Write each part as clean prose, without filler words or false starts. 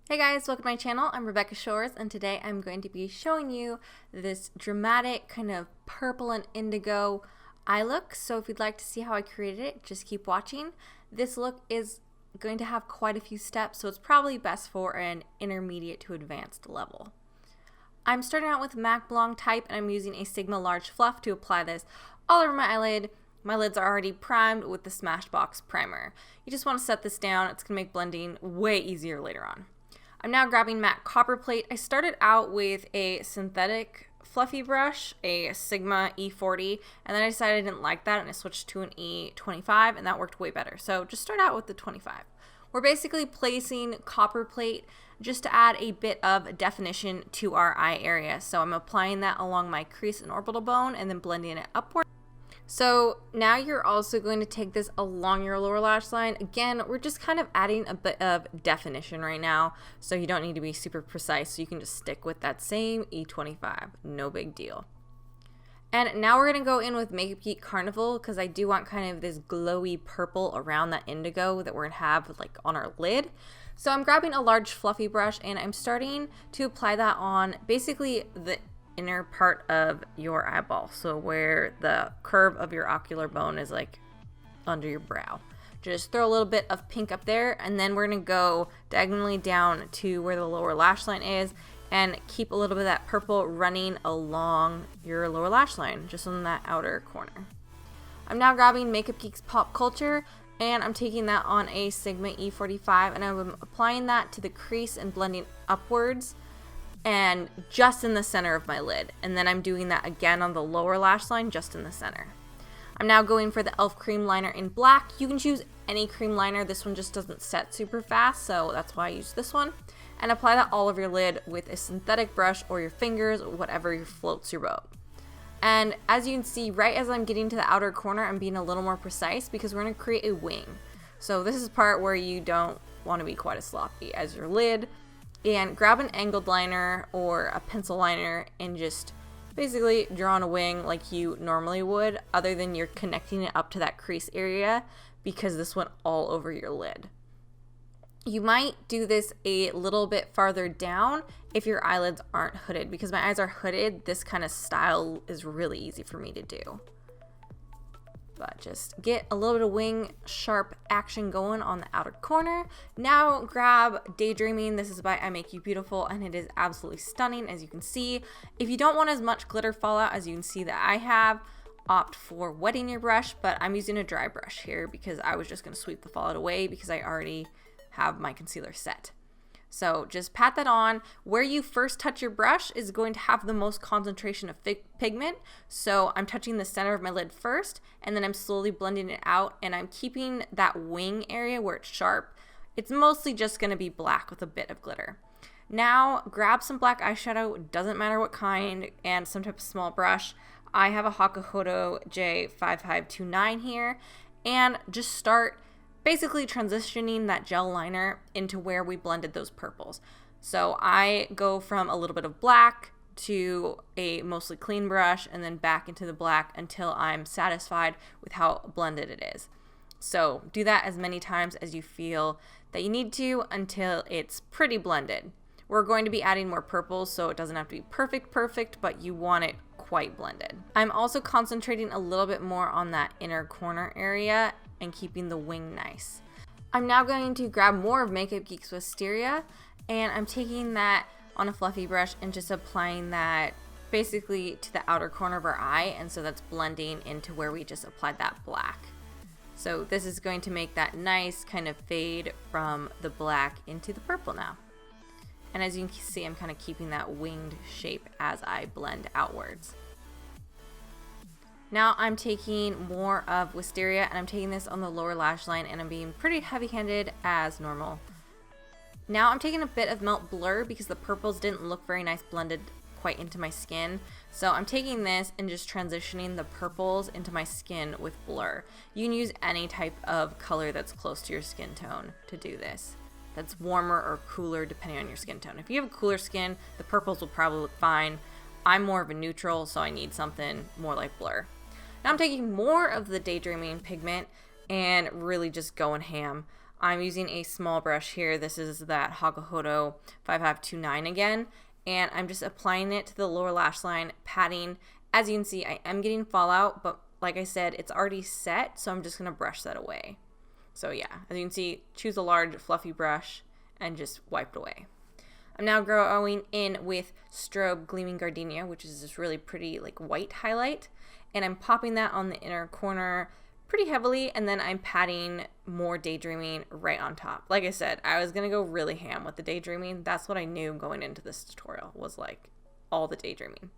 Hey guys, welcome to my channel. I'm Rebecca Shores, and today I'm going to be showing you this dramatic kind of purple and indigo eye look. So if you'd like to see how I created it, just keep watching. This look is going to have quite a few steps, so it's probably best for an intermediate to advanced level. I'm starting out with MAC Blanc type, and I'm using a Sigma Large Fluff to apply this all over my eyelid. My lids are already primed with the Smashbox primer. You just want to set this down. It's going to make blending way easier later on. I'm now grabbing matte copper plate. I started out with a synthetic fluffy brush, a Sigma E40, and then I decided I didn't like that and I switched to an E25, and that worked way better. So just start out with the 25. We're basically placing copper plate just to add a bit of definition to our eye area. So I'm applying that along my crease and orbital bone and then blending it upward. So now you're also going to take this along your lower lash line. Again, we're just kind of adding a bit of definition right now, so you don't need to be super precise. So you can just stick with that same E25, no big deal. And now we're going to go in with Makeup Geek Carnival because I do want kind of this glowy purple around that indigo that we're going to have like on our lid. So I'm grabbing a large fluffy brush and I'm starting to apply that on basically the inner part of your eyeball, so where the curve of your ocular bone is like under your brow. Just throw a little bit of pink up there, and then we're gonna go diagonally down to where the lower lash line is and keep a little bit of that purple running along your lower lash line, just on that outer corner. I'm now grabbing Makeup Geek's Pop Culture, and I'm taking that on a Sigma E45, and I'm applying that to the crease and blending upwards and just in the center of my lid. And then I'm doing that again on the lower lash line, just in the center. I'm now going for the e.l.f. cream liner in black. You can choose any cream liner. This one just doesn't set super fast, so that's why I use this one. And apply that all over your lid with a synthetic brush or your fingers, whatever floats your boat. And as you can see, right as I'm getting to the outer corner, I'm being a little more precise because we're gonna create a wing. So this is the part where you don't wanna be quite as sloppy as your lid. And grab an angled liner or a pencil liner and just basically draw on a wing like you normally would, other than you're connecting it up to that crease area because this went all over your lid. You might do this a little bit farther down if your eyelids aren't hooded. Because my eyes are hooded, this kind of style is really easy for me to do. But just get a little bit of wing sharp action going on the outer corner. Now grab Daydreaming. This is by I Make You Beautiful, and it is absolutely stunning, as you can see. If you don't want as much glitter fallout as you can see that I have, opt for wetting your brush, but I'm using a dry brush here because I was just going to sweep the fallout away because I already have my concealer set. So just pat that on. Where you first touch your brush is going to have the most concentration of pigment. So I'm touching the center of my lid first, and then I'm slowly blending it out, and I'm keeping that wing area where it's sharp. It's mostly just going to be black with a bit of glitter. Now grab some black eyeshadow, doesn't matter what kind, and some type of small brush. I have a Hakuhodo J5529 here, and just start basically transitioning that gel liner into where we blended those purples. So I go from a little bit of black to a mostly clean brush and then back into the black until I'm satisfied with how blended it is. So do that as many times as you feel that you need to until it's pretty blended. We're going to be adding more purples, so it doesn't have to be perfect, but you want it quite blended. I'm also concentrating a little bit more on that inner corner area and keeping the wing nice. I'm now going to grab more of Makeup Geek's Wisteria, and I'm taking that on a fluffy brush and just applying that basically to the outer corner of our eye, and so that's blending into where we just applied that black. So this is going to make that nice kind of fade from the black into the purple now. And as you can see, I'm kind of keeping that winged shape as I blend outwards. Now I'm taking more of Wisteria, and I'm taking this on the lower lash line, and I'm being pretty heavy-handed as normal. Now I'm taking a bit of Melt Blur because the purples didn't look very nice blended quite into my skin. So I'm taking this and just transitioning the purples into my skin with blur. You can use any type of color that's close to your skin tone to do this. That's warmer or cooler depending on your skin tone. If you have a cooler skin, the purples will probably look fine. I'm more of a neutral, so I need something more like blur. Now I'm taking more of the Daydreaming Pigment and really just going ham. I'm using a small brush here. This is that Hakuhodo 5529 again, and I'm just applying it to the lower lash line, patting. As you can see, I am getting fallout, but like I said, it's already set, so I'm just going to brush that away. So yeah, as you can see, choose a large fluffy brush and just wipe it away. I'm now going in with Strobe Gleaming Gardenia, which is this really pretty like white highlight, and I'm popping that on the inner corner pretty heavily, and then I'm patting more Daydreaming right on top. Like I said, I was going to go really ham with the Daydreaming. That's what I knew going into this tutorial, was like all the Daydreaming.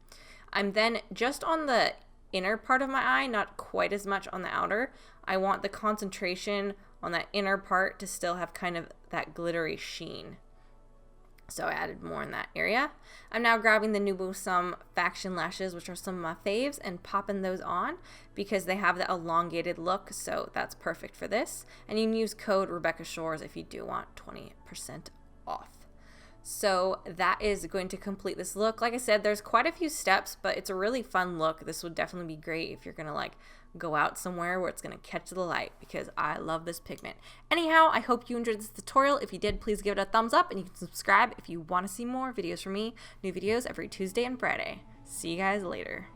I'm then just on the inner part of my eye, not quite as much on the outer. I want the concentration on that inner part to still have kind of that glittery sheen. So I added more in that area. I'm now grabbing the Nubo Sum Faction lashes, which are some of my faves, and popping those on because they have the elongated look, so that's perfect for this. And you can use code rebeccashores if you do want 20% off. So that is going to complete this look. Like I said, there's quite a few steps, but it's a really fun look. This would definitely be great if you're gonna like go out somewhere where it's gonna catch the light, because I love this pigment. Anyhow, I hope you enjoyed this tutorial. If you did, please give it a thumbs up, and you can subscribe if you want to see more videos from me. New videos every Tuesday and Friday. See you guys later.